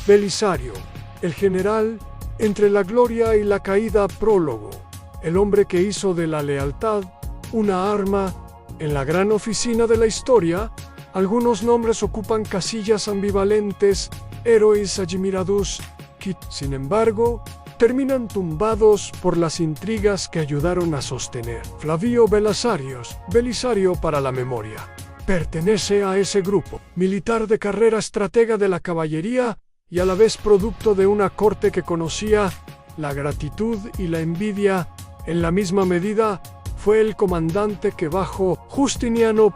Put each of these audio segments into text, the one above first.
Belisario, el general, entre la gloria y la caída. Prólogo. El hombre que hizo de la lealtad una arma. En la gran oficina de la historia, algunos nombres ocupan casillas ambivalentes, héroes admirados, que, sin embargo, terminan tumbados por las intrigas que ayudaron a sostener. Flavio Belisario para la memoria. Pertenece a ese grupo, militar de carrera, estratega de la caballería y a la vez producto de una corte que conocía la gratitud y la envidia en la misma medida. Fue el comandante que bajo Justiniano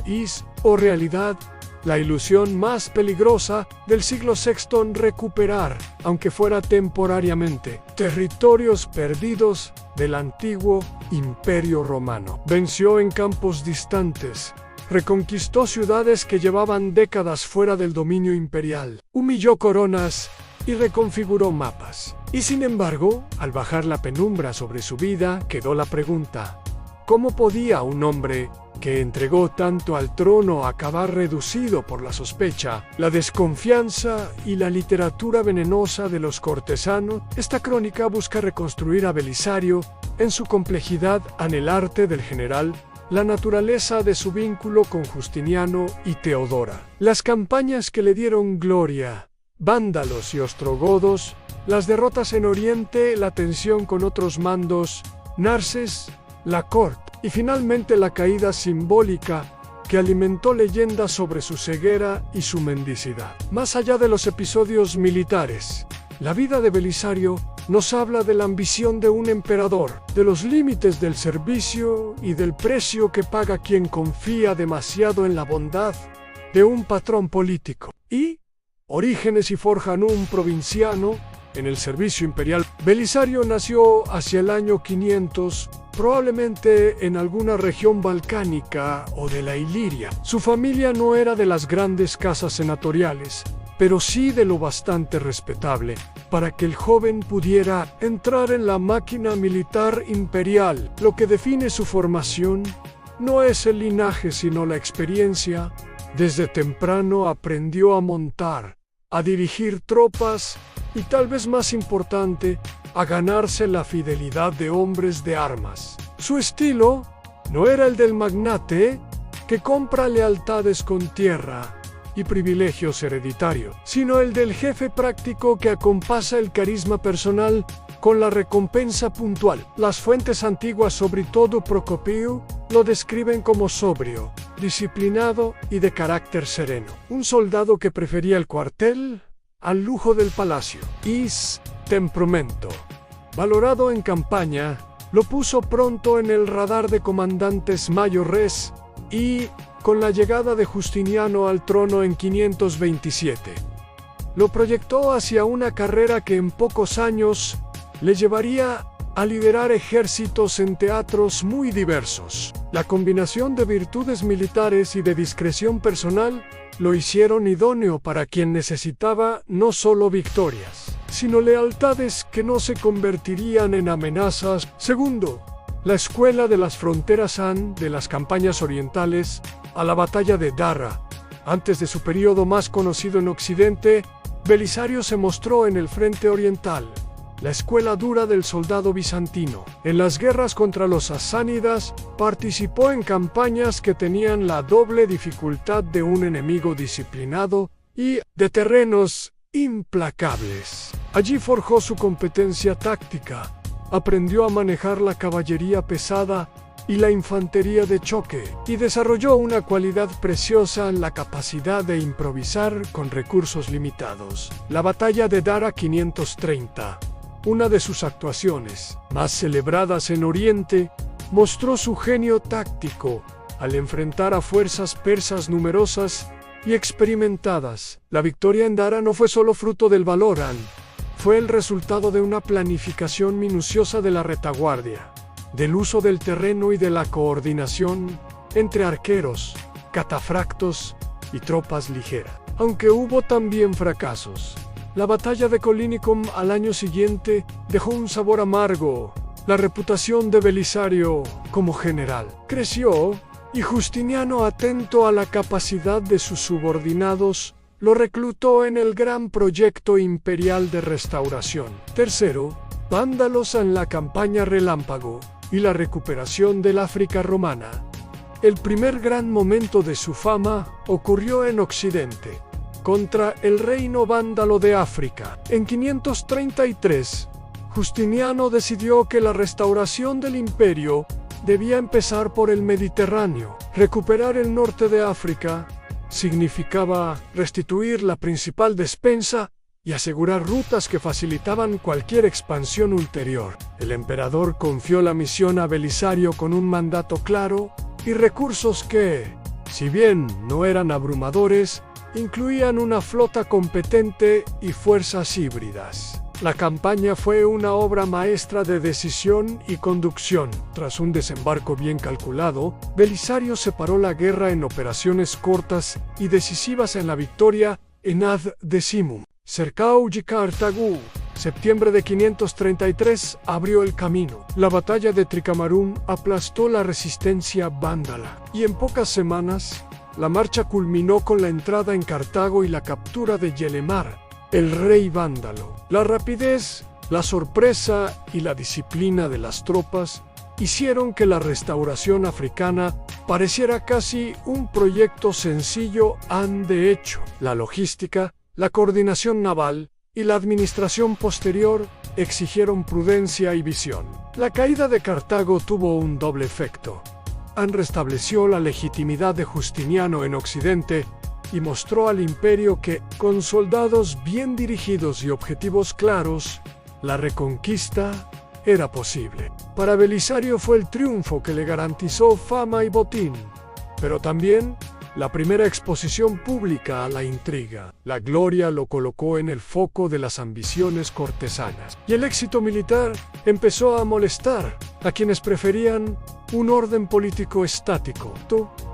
I o realidad, la ilusión más peligrosa del siglo VI en recuperar, aunque fuera temporariamente, territorios perdidos del antiguo Imperio Romano. Venció en campos distantes, reconquistó ciudades que llevaban décadas fuera del dominio imperial, humilló coronas y reconfiguró mapas. Y sin embargo, al bajar la penumbra sobre su vida, quedó la pregunta: ¿cómo podía un hombre que entregó tanto al trono acabar reducido por la sospecha, la desconfianza y la literatura venenosa de los cortesanos? Esta crónica busca reconstruir a Belisario en su complejidad, en el arte del general, la naturaleza de su vínculo con Justiniano y Teodora, las campañas que le dieron gloria, vándalos y ostrogodos, las derrotas en Oriente, la tensión con otros mandos, Narses, la corte, y finalmente la caída simbólica que alimentó leyendas sobre su ceguera y su mendicidad. Más allá de los episodios militares, la vida de Belisario nos habla de la ambición de un emperador, de los límites del servicio y del precio que paga quien confía demasiado en la bondad de un patrón político. Y orígenes y forjan un provinciano en el servicio imperial. Belisario nació hacia el año 500, probablemente en alguna región balcánica o de la Iliria. Su familia no era de las grandes casas senatoriales, pero sí de lo bastante respetable para que el joven pudiera entrar en la máquina militar imperial. Lo que define su formación no es el linaje, sino la experiencia. Desde temprano aprendió a montar, a dirigir tropas y, tal vez más importante, a ganarse la fidelidad de hombres de armas. Su estilo no era el del magnate que compra lealtades con tierra y privilegios hereditarios, sino el del jefe práctico que acompasa el carisma personal con la recompensa puntual. Las fuentes antiguas, sobre todo Procopio, lo describen como sobrio, disciplinado y de carácter sereno. Un soldado que prefería el cuartel al lujo del palacio. Temperamento, valorado en campaña, lo puso pronto en el radar de comandantes mayores y, con la llegada de Justiniano al trono en 527, lo proyectó hacia una carrera que en pocos años le llevaría a liderar ejércitos en teatros muy diversos. La combinación de virtudes militares y de discreción personal lo hicieron idóneo para quien necesitaba no solo victorias, sino lealtades que no se convertirían en amenazas. Segundo, la escuela de las fronteras de las campañas orientales a la batalla de Dara. Antes de su periodo más conocido en Occidente, Belisario se mostró en el frente oriental, la escuela dura del soldado bizantino. En las guerras contra los sasánidas, participó en campañas que tenían la doble dificultad de un enemigo disciplinado y de terrenos implacables. Allí forjó su competencia táctica, aprendió a manejar la caballería pesada y la infantería de choque, y desarrolló una cualidad preciosa en la capacidad de improvisar con recursos limitados. La batalla de Dara 530, una de sus actuaciones más celebradas en Oriente, mostró su genio táctico al enfrentar a fuerzas persas numerosas y experimentadas. La victoria en Dara no fue solo fruto del valor, fue el resultado de una planificación minuciosa de la retaguardia, del uso del terreno y de la coordinación entre arqueros, catafractos y tropas ligeras. Aunque hubo también fracasos, la batalla de Colinicum al año siguiente dejó un sabor amargo. La reputación de Belisario como general creció y Justiniano, atento a la capacidad de sus subordinados, lo reclutó en el gran proyecto imperial de restauración. Tercero, vándalos en la campaña Relámpago y la recuperación del África romana. El primer gran momento de su fama ocurrió en Occidente, contra el reino vándalo de África. En 533, Justiniano decidió que la restauración del imperio debía empezar por el Mediterráneo. Recuperar el norte de África significaba restituir la principal despensa y asegurar rutas que facilitaban cualquier expansión ulterior. El emperador confió la misión a Belisario con un mandato claro y recursos que, si bien no eran abrumadores, incluían una flota competente y fuerzas híbridas. La campaña fue una obra maestra de decisión y conducción. Tras un desembarco bien calculado, Belisario separó la guerra en operaciones cortas y decisivas en la victoria en Ad Decimum. Cercau de Cartago, septiembre de 533, abrió el camino. La batalla de Tricamarum aplastó la resistencia vándala, y en pocas semanas, la marcha culminó con la entrada en Cartago y la captura de Yelemar, el rey vándalo. La rapidez, la sorpresa y la disciplina de las tropas hicieron que la restauración africana pareciera casi un proyecto sencillo. De hecho, la logística, la coordinación naval y la administración posterior exigieron prudencia y visión. La caída de Cartago tuvo un doble efecto. Restableció la legitimidad de Justiniano en Occidente y mostró al imperio que, con soldados bien dirigidos y objetivos claros, la reconquista era posible. Para Belisario fue el triunfo que le garantizó fama y botín, pero también la primera exposición pública a la intriga. La gloria lo colocó en el foco de las ambiciones cortesanas, y el éxito militar empezó a molestar a quienes preferían un orden político estático.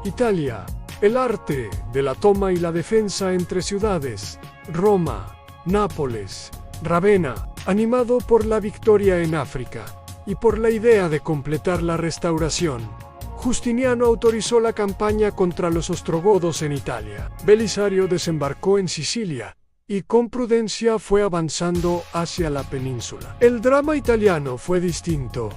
Italia, el arte de la toma y la defensa entre ciudades, Roma, Nápoles, Ravenna, animado por la victoria en África y por la idea de completar la restauración, Justiniano autorizó la campaña contra los ostrogodos en Italia. Belisario desembarcó en Sicilia y con prudencia fue avanzando hacia la península. El drama italiano fue distinto.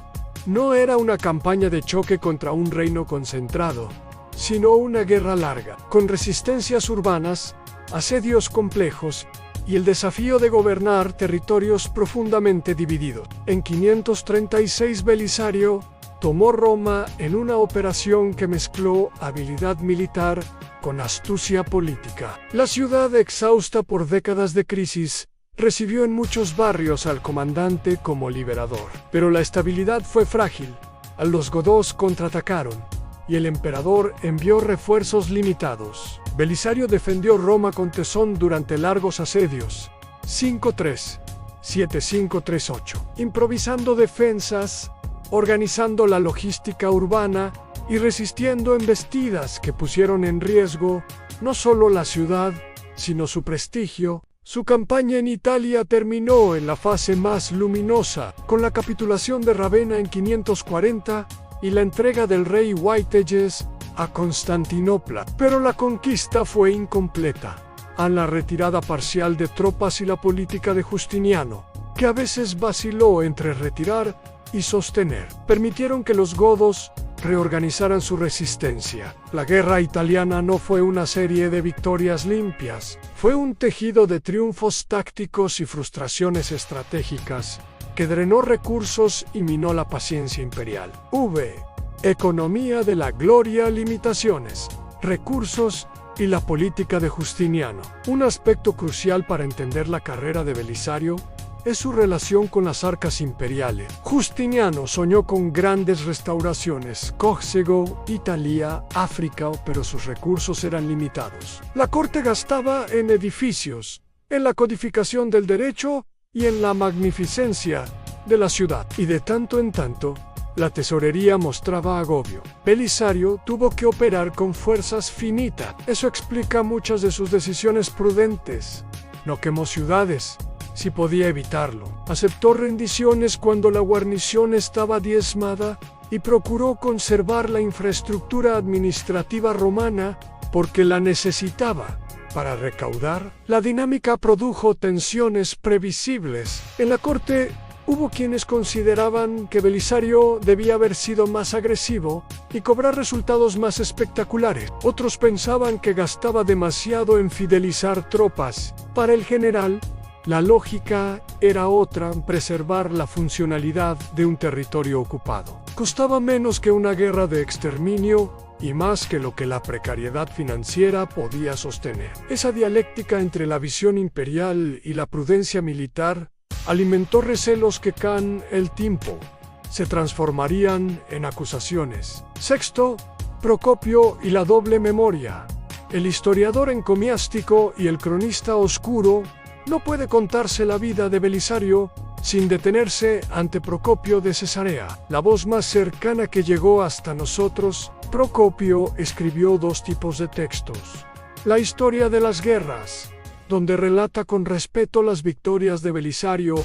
No era una campaña de choque contra un reino concentrado, sino una guerra larga, con resistencias urbanas, asedios complejos y el desafío de gobernar territorios profundamente divididos. En 536 Belisario tomó Roma en una operación que mezcló habilidad militar con astucia política. La ciudad, exhausta por décadas de crisis, recibió en muchos barrios al comandante como liberador. Pero la estabilidad fue frágil. Los godos contraatacaron y el emperador envió refuerzos limitados. Belisario defendió Roma con tesón durante largos asedios, 5-3, 7-5-3-8, improvisando defensas, organizando la logística urbana y resistiendo embestidas que pusieron en riesgo no solo la ciudad, sino su prestigio. Su campaña en Italia terminó en la fase más luminosa, con la capitulación de Ravenna en 540 y la entrega del rey Witeges a Constantinopla. Pero la conquista fue incompleta. A la retirada parcial de tropas y la política de Justiniano, que a veces vaciló entre retirar y sostener, permitieron que los godos reorganizaran su resistencia. La guerra italiana no fue una serie de victorias limpias, fue un tejido de triunfos tácticos y frustraciones estratégicas que drenó recursos y minó la paciencia imperial. Economía de la gloria, limitaciones, recursos y la política de Justiniano. Un aspecto crucial para entender la carrera de Belisario es su relación con las arcas imperiales. Justiniano soñó con grandes restauraciones, Córsego, Italia, África, pero sus recursos eran limitados. La corte gastaba en edificios, en la codificación del derecho y en la magnificencia de la ciudad. Y de tanto en tanto, la tesorería mostraba agobio. Belisario tuvo que operar con fuerzas finitas. Eso explica muchas de sus decisiones prudentes. No quemó ciudades si podía evitarlo. Aceptó rendiciones cuando la guarnición estaba diezmada y procuró conservar la infraestructura administrativa romana porque la necesitaba para recaudar. La dinámica produjo tensiones previsibles. En la corte hubo quienes consideraban que Belisario debía haber sido más agresivo y cobrar resultados más espectaculares. Otros pensaban que gastaba demasiado en fidelizar tropas. Para el general, la lógica era otra: preservar la funcionalidad de un territorio ocupado. Costaba menos que una guerra de exterminio y más que lo que la precariedad financiera podía sostener. Esa dialéctica entre la visión imperial y la prudencia militar alimentó recelos que con el tiempo se transformarían en acusaciones. Sexto, Procopio y la doble memoria. El historiador encomiástico y el cronista oscuro no puede contarse la vida de Belisario sin detenerse ante Procopio de Cesarea, la voz más cercana que llegó hasta nosotros. Procopio escribió dos tipos de textos: la historia de las guerras, donde relata con respeto las victorias de Belisario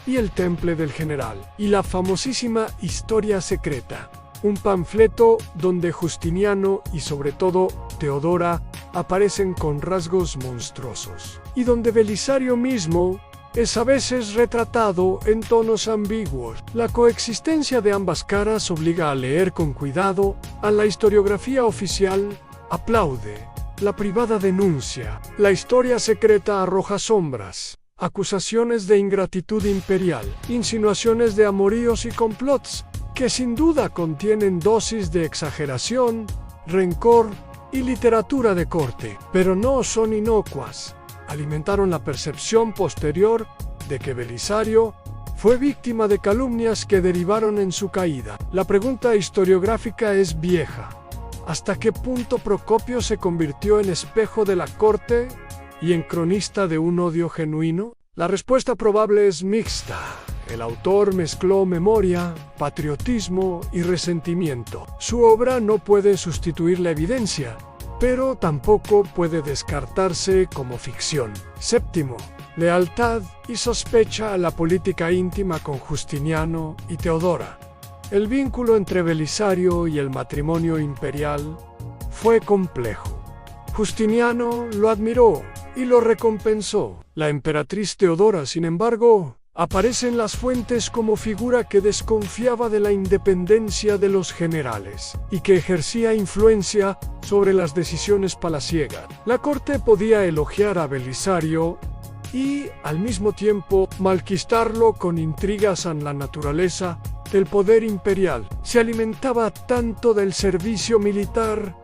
y el temple del general, y la famosísima Historia Secreta, un panfleto donde Justiniano y sobre todo Teodora aparecen con rasgos monstruosos, y donde Belisario mismo es a veces retratado en tonos ambiguos. La coexistencia de ambas caras obliga a leer con cuidado. A la historiografía oficial aplaude, la privada denuncia. La historia secreta arroja sombras, acusaciones de ingratitud imperial, insinuaciones de amoríos y complots que sin duda contienen dosis de exageración, rencor y literatura de corte, pero no son inocuas. Alimentaron la percepción posterior de que Belisario fue víctima de calumnias que derivaron en su caída. La pregunta historiográfica es vieja: ¿hasta qué punto Procopio se convirtió en espejo de la corte y en cronista de un odio genuino? La respuesta probable es mixta. El autor mezcló memoria, patriotismo y resentimiento. Su obra no puede sustituir la evidencia, pero tampoco puede descartarse como ficción. Séptimo, lealtad y sospecha a la política íntima con Justiniano y Teodora. El vínculo entre Belisario y el matrimonio imperial fue complejo. Justiniano lo admiró y lo recompensó. La emperatriz Teodora, sin embargo, aparece en las fuentes como figura que desconfiaba de la independencia de los generales y que ejercía influencia sobre las decisiones palaciegas. La corte podía elogiar a Belisario y, al mismo tiempo, malquistarlo con intrigas en la naturaleza del poder imperial. Se alimentaba tanto del servicio militar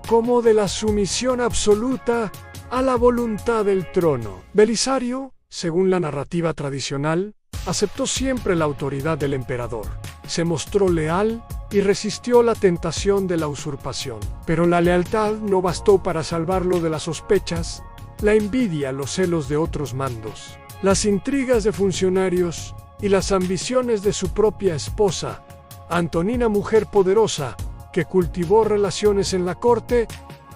como de la sumisión absoluta a la voluntad del trono. Belisario, según la narrativa tradicional, aceptó siempre la autoridad del emperador. Se mostró leal y resistió la tentación de la usurpación. Pero la lealtad no bastó para salvarlo de las sospechas, la envidia, los celos de otros mandos, las intrigas de funcionarios y las ambiciones de su propia esposa, Antonina, mujer poderosa, que cultivó relaciones en la corte,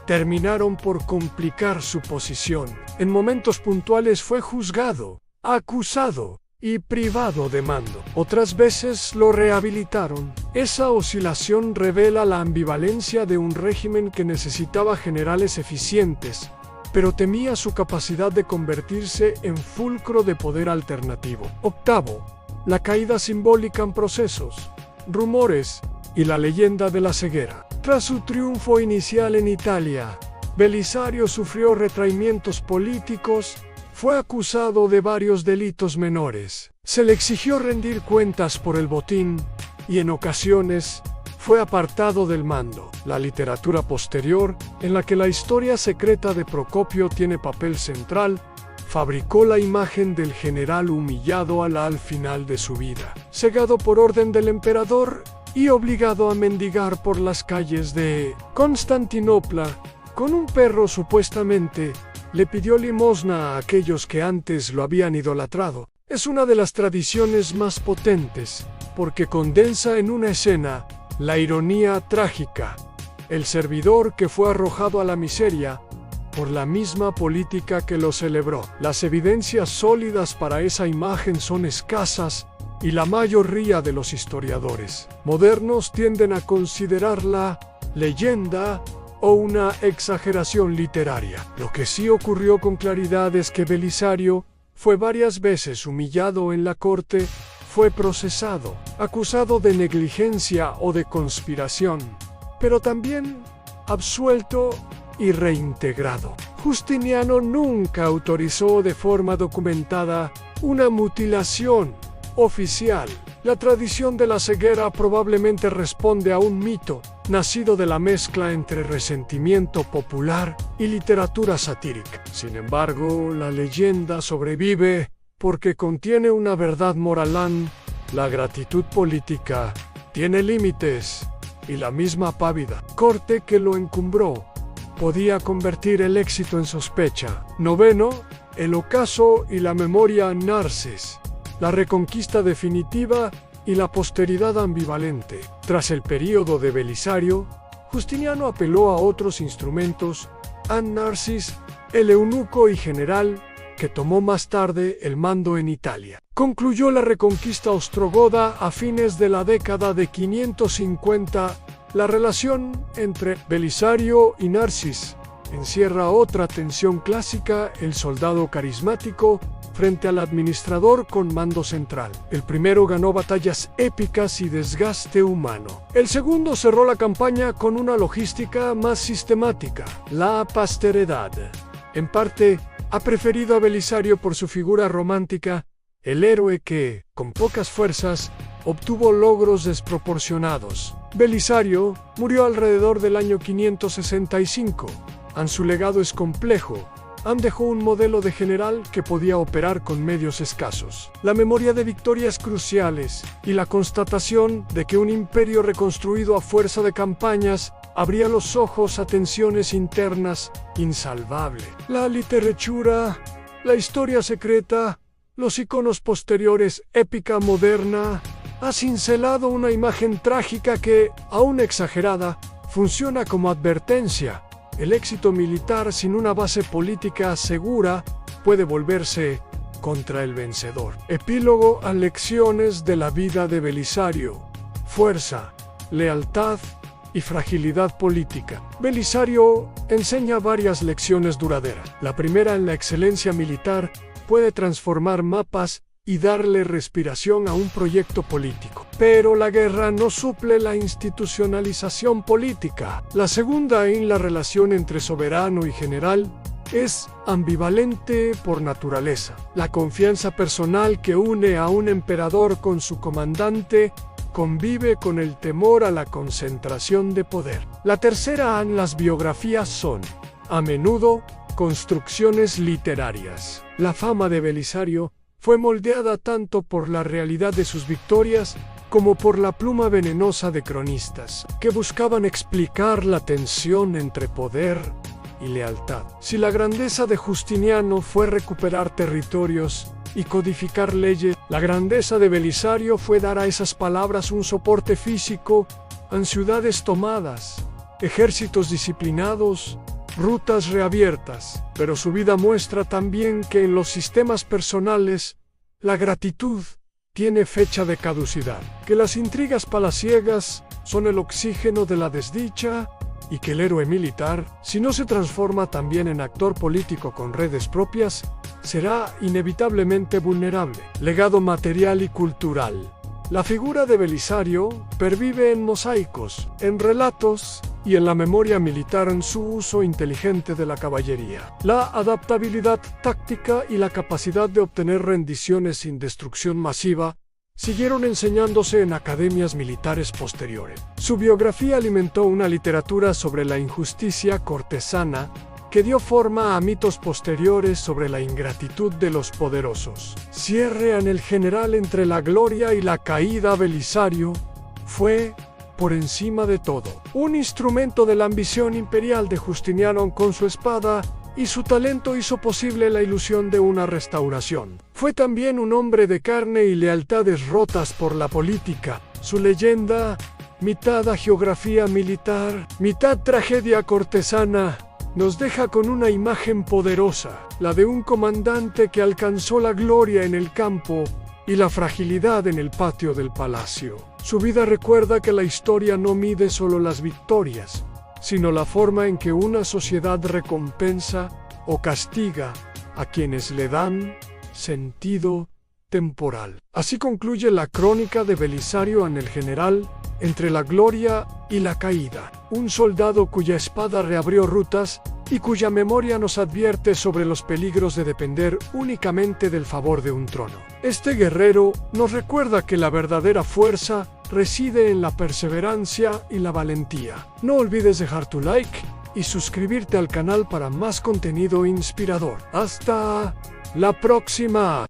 terminaron por complicar su posición. En momentos puntuales fue juzgado, acusado y privado de mando. Otras veces lo rehabilitaron. Esa oscilación revela la ambivalencia de un régimen que necesitaba generales eficientes, pero temía su capacidad de convertirse en fulcro de poder alternativo. Octavo, la caída simbólica en procesos, rumores y la leyenda de la ceguera. Tras su triunfo inicial en Italia, Belisario sufrió retraimientos políticos, fue acusado de varios delitos menores, se le exigió rendir cuentas por el botín y en ocasiones fue apartado del mando. La literatura posterior, en la que la historia secreta de Procopio tiene papel central, fabricó la imagen del general humillado al final de su vida, cegado por orden del emperador y obligado a mendigar por las calles de Constantinopla. Con un perro supuestamente le pidió limosna a aquellos que antes lo habían idolatrado. Es una de las tradiciones más potentes, porque condensa en una escena la ironía trágica. El servidor que fue arrojado a la miseria por la misma política que lo celebró. Las evidencias sólidas para esa imagen son escasas, y la mayoría de los historiadores modernos tienden a considerarla leyenda o una exageración literaria. Lo que sí ocurrió con claridad es que Belisario fue varias veces humillado en la corte, fue procesado, acusado de negligencia o de conspiración, pero también absuelto y reintegrado. Justiniano nunca autorizó de forma documentada una mutilación oficial. La tradición de la ceguera probablemente responde a un mito nacido de la mezcla entre resentimiento popular y literatura satírica. Sin embargo, la leyenda sobrevive porque contiene una verdad moralán. La gratitud política tiene límites y la misma pávida corte que lo encumbró podía convertir el éxito en sospecha. Noveno, el ocaso y la memoria Narcis, la reconquista definitiva y la posteridad ambivalente. Tras el período de Belisario, Justiniano apeló a otros instrumentos, a Narcis, el eunuco y general, que tomó más tarde el mando en Italia. Concluyó la reconquista ostrogoda a fines de la década de 550. La relación entre Belisario y Narcis encierra otra tensión clásica: el soldado carismático frente al administrador con mando central. El primero ganó batallas épicas y desgaste humano. El segundo cerró la campaña con una logística más sistemática. La posteridad, en parte, ha preferido a Belisario por su figura romántica, el héroe que, con pocas fuerzas, obtuvo logros desproporcionados. Belisario murió alrededor del año 565. Su legado es complejo. Dejó un modelo de general que podía operar con medios escasos. La memoria de victorias cruciales y la constatación de que un imperio reconstruido a fuerza de campañas abría los ojos a tensiones internas insalvables. La literatura, la historia secreta, los iconos posteriores, épica moderna, ha cincelado una imagen trágica que, aún exagerada, funciona como advertencia. El éxito militar sin una base política segura puede volverse contra el vencedor. Epílogo a lecciones de la vida de Belisario: fuerza, lealtad y fragilidad política. Belisario enseña varias lecciones duraderas. La primera, en la excelencia militar, puede transformar mapas y darle respiración a un proyecto político. Pero la guerra no suple la institucionalización política. La segunda, en la relación entre soberano y general, es ambivalente por naturaleza. La confianza personal que une a un emperador con su comandante convive con el temor a la concentración de poder. La tercera, en las biografías, son, a menudo, construcciones literarias. La fama de Belisario fue moldeada tanto por la realidad de sus victorias como por la pluma venenosa de cronistas, que buscaban explicar la tensión entre poder y lealtad. Si la grandeza de Justiniano fue recuperar territorios y codificar leyes, la grandeza de Belisario fue dar a esas palabras un soporte físico en ciudades tomadas, ejércitos disciplinados, rutas reabiertas. Pero su vida muestra también que en los sistemas personales, la gratitud tiene fecha de caducidad, que las intrigas palaciegas son el oxígeno de la desdicha y que el héroe militar, si no se transforma también en actor político con redes propias, será inevitablemente vulnerable. Legado material y cultural. La figura de Belisario pervive en mosaicos, en relatos y en la memoria militar en su uso inteligente de la caballería. La adaptabilidad táctica y la capacidad de obtener rendiciones sin destrucción masiva siguieron enseñándose en academias militares posteriores. Su biografía alimentó una literatura sobre la injusticia cortesana que dio forma a mitos posteriores sobre la ingratitud de los poderosos. Cierre en el general entre la gloria y la caída. Belisario fue, por encima de todo, un instrumento de la ambición imperial de Justiniano. Con su espada y su talento hizo posible la ilusión de una restauración. Fue también un hombre de carne y lealtades rotas por la política. Su leyenda, mitad geografía militar, mitad tragedia cortesana, nos deja con una imagen poderosa, la de un comandante que alcanzó la gloria en el campo y la fragilidad en el patio del palacio. Su vida recuerda que la historia no mide solo las victorias, sino la forma en que una sociedad recompensa o castiga a quienes le dan sentido temporal. Así concluye la crónica de Belisario en el general entre la gloria y la caída, un soldado cuya espada reabrió rutas y cuya memoria nos advierte sobre los peligros de depender únicamente del favor de un trono. Este guerrero nos recuerda que la verdadera fuerza reside en la perseverancia y la valentía. No olvides dejar tu like y suscribirte al canal para más contenido inspirador. ¡Hasta la próxima!